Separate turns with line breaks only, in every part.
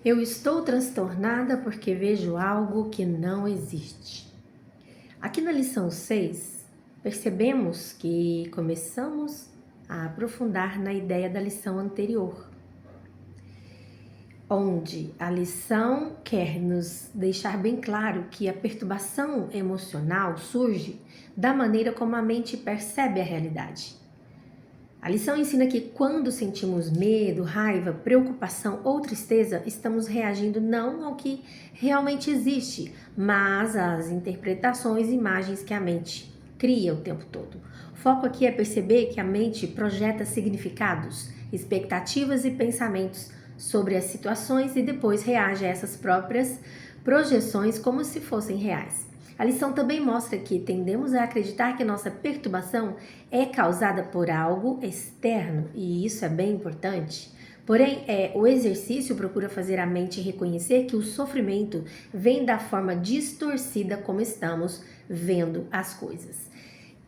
Eu estou transtornada porque vejo algo que não existe. Aqui na lição 6, percebemos que começamos a aprofundar na ideia da lição anterior, onde a lição quer nos deixar bem claro que a perturbação emocional surge da maneira como a mente percebe a realidade. A lição ensina que quando sentimos medo, raiva, preocupação ou tristeza, estamos reagindo não ao que realmente existe, mas às interpretações e imagens que a mente cria o tempo todo. O foco aqui é perceber que a mente projeta significados, expectativas e pensamentos sobre as situações e depois reage a essas próprias projeções como se fossem reais. A lição também mostra que tendemos a acreditar que nossa perturbação é causada por algo externo, e isso é bem importante. Porém, o exercício procura fazer a mente reconhecer que o sofrimento vem da forma distorcida como estamos vendo as coisas.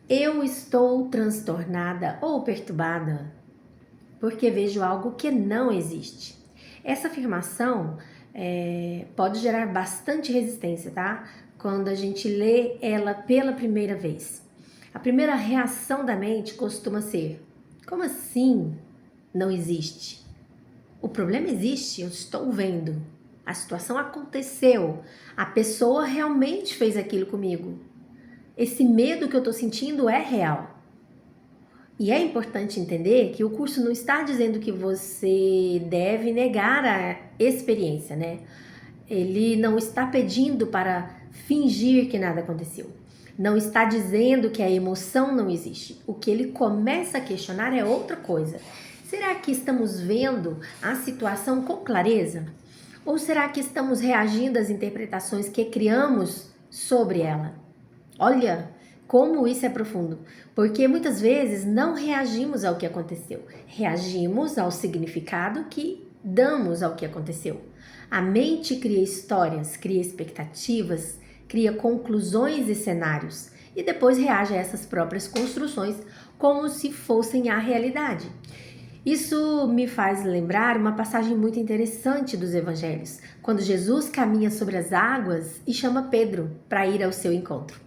Eu estou transtornada ou perturbada porque vejo algo que não existe. Essa afirmação pode gerar bastante resistência, tá? Quando a gente lê ela pela primeira vez. A primeira reação da mente costuma ser: como assim não existe? O problema existe, eu estou vendo. A situação aconteceu. A pessoa realmente fez aquilo comigo. Esse medo que eu estou sentindo é real. E é importante entender que o curso não está dizendo que você deve negar a experiência, né? Ele não está pedindo para fingir que nada aconteceu. Não está dizendo que a emoção não existe. O que ele começa a questionar é outra coisa. Será que estamos vendo a situação com clareza? Ou será que estamos reagindo às interpretações que criamos sobre ela? Olha como isso é profundo, porque muitas vezes não reagimos ao que aconteceu, reagimos ao significado que damos ao que aconteceu. A mente cria histórias, cria expectativas, cria conclusões e cenários e depois reage a essas próprias construções como se fossem a realidade. Isso me faz lembrar uma passagem muito interessante dos evangelhos, quando Jesus caminha sobre as águas e chama Pedro para ir ao seu encontro.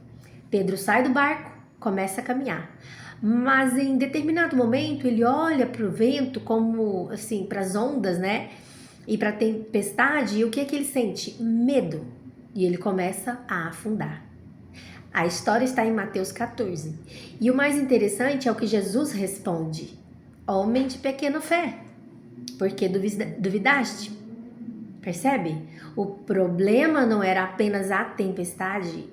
Pedro sai do barco, começa a caminhar, mas em determinado momento ele olha para o vento como assim, para as ondas, né? E para a tempestade, e o que é que ele sente? Medo. E ele começa a afundar. A história está em Mateus 14. E o mais interessante é o que Jesus responde: homem de pequena fé, porque duvidaste? Percebe? O problema não era apenas a tempestade.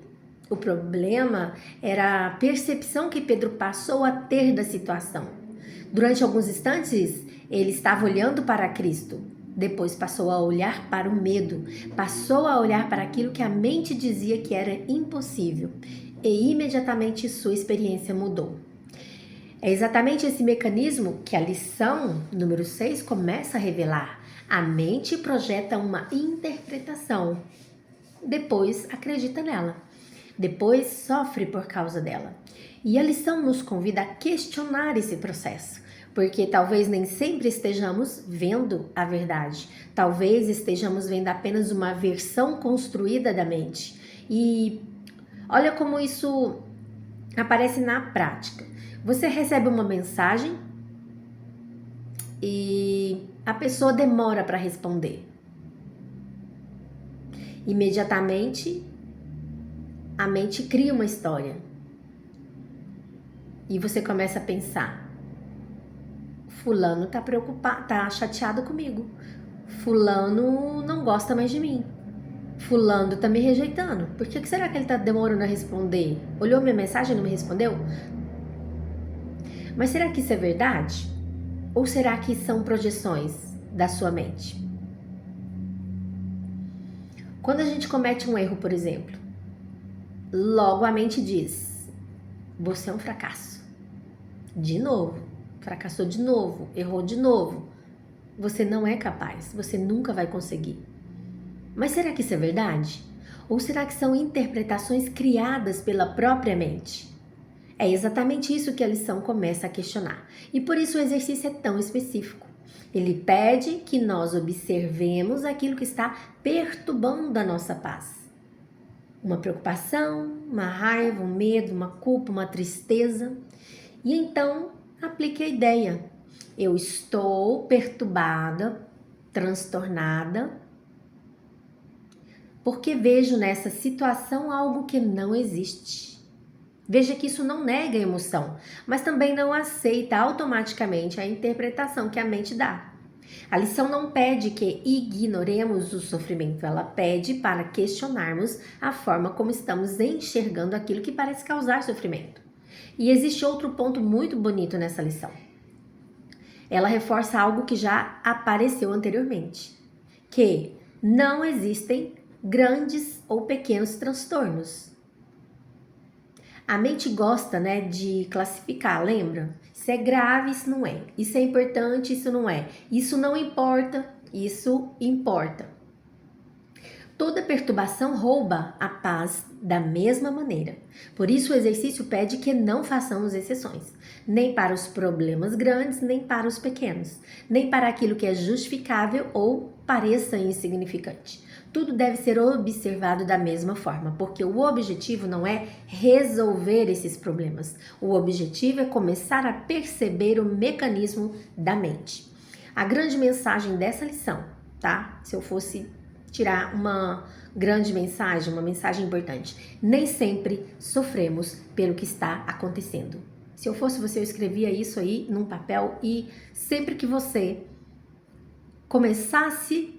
O problema era a percepção que Pedro passou a ter da situação. Durante alguns instantes, ele estava olhando para Cristo. Depois passou a olhar para o medo. Passou a olhar para aquilo que a mente dizia que era impossível. E imediatamente sua experiência mudou. É exatamente esse mecanismo que a lição número 6 começa a revelar. A mente projeta uma interpretação. Depois acredita nela. Depois sofre por causa dela. E a lição nos convida a questionar esse processo, porque talvez nem sempre estejamos vendo a verdade. Talvez estejamos vendo apenas uma versão construída da mente. E olha como isso aparece na prática. Você recebe uma mensagem e a pessoa demora para responder. Imediatamente, a mente cria uma história. E você começa a pensar: fulano tá preocupado, tá chateado comigo. Fulano não gosta mais de mim. Fulano tá me rejeitando. Por que será que ele tá demorando a responder? Olhou minha mensagem e não me respondeu? Mas será que isso é verdade? Ou será que são projeções da sua mente? Quando a gente comete um erro, por exemplo, logo a mente diz: você é um fracasso. De novo, fracassou de novo, errou de novo. Você não é capaz, você nunca vai conseguir. Mas será que isso é verdade? Ou será que são interpretações criadas pela própria mente? É exatamente isso que a lição começa a questionar. E por isso o exercício é tão específico. Ele pede que nós observemos aquilo que está perturbando a nossa paz. Uma preocupação, uma raiva, um medo, uma culpa, uma tristeza. E então, aplique a ideia. Eu estou perturbada, transtornada, porque vejo nessa situação algo que não existe. Veja que isso não nega a emoção, mas também não aceita automaticamente a interpretação que a mente dá. A lição não pede que ignoremos o sofrimento, ela pede para questionarmos a forma como estamos enxergando aquilo que parece causar sofrimento. E existe outro ponto muito bonito nessa lição. Ela reforça algo que já apareceu anteriormente, que não existem grandes ou pequenos transtornos. A mente gosta, de classificar, lembra? Isso é grave, isso não é. Isso é importante, isso não é. Isso não importa, isso importa. Toda perturbação rouba a paz da mesma maneira. Por isso o exercício pede que não façamos exceções, nem para os problemas grandes, nem para os pequenos, nem para aquilo que é justificável ou pareça insignificante. Tudo deve ser observado da mesma forma, porque o objetivo não é resolver esses problemas. O objetivo é começar a perceber o mecanismo da mente. A grande mensagem dessa lição, tá? Se eu fosse tirar uma grande mensagem, uma mensagem importante, nem sempre sofremos pelo que está acontecendo. Se eu fosse você, eu escrevia isso aí num papel e sempre que você começasse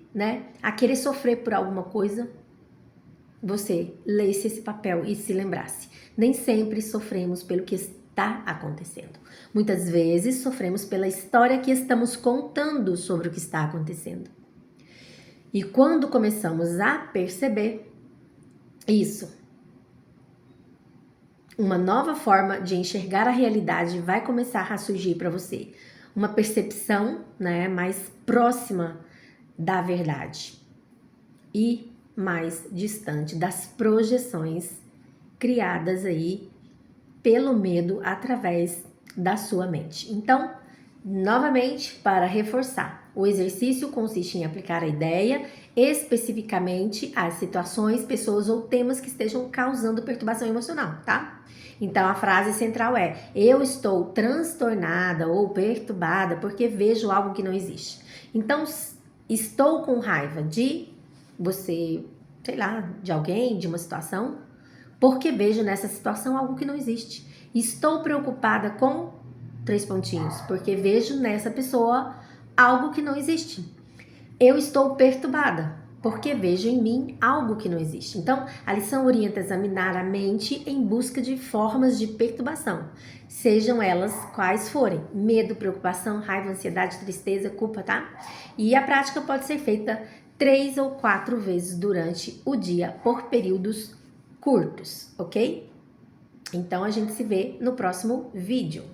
a querer sofrer por alguma coisa, você lesse esse papel e se lembrasse. Nem sempre sofremos pelo que está acontecendo. Muitas vezes sofremos pela história que estamos contando sobre o que está acontecendo. E quando começamos a perceber isso, uma nova forma de enxergar a realidade vai começar a surgir para você. Uma percepção mais próxima da verdade e mais distante das projeções criadas aí pelo medo através da sua mente. Então, novamente, para reforçar, o exercício consiste em aplicar a ideia especificamente às situações, pessoas ou temas que estejam causando perturbação emocional, tá? Então, a frase central é: eu estou transtornada ou perturbada porque vejo algo que não existe. Então, estou com raiva de você, de alguém, de uma situação, porque vejo nessa situação algo que não existe. Estou preocupada com 3 pontinhos, porque vejo nessa pessoa algo que não existe. Eu estou perturbada, porque vejo em mim algo que não existe. Então, a lição orienta a examinar a mente em busca de formas de perturbação, sejam elas quais forem: medo, preocupação, raiva, ansiedade, tristeza, culpa, tá? E a prática pode ser feita 3 ou 4 vezes durante o dia, por períodos curtos, ok? Então, a gente se vê no próximo vídeo.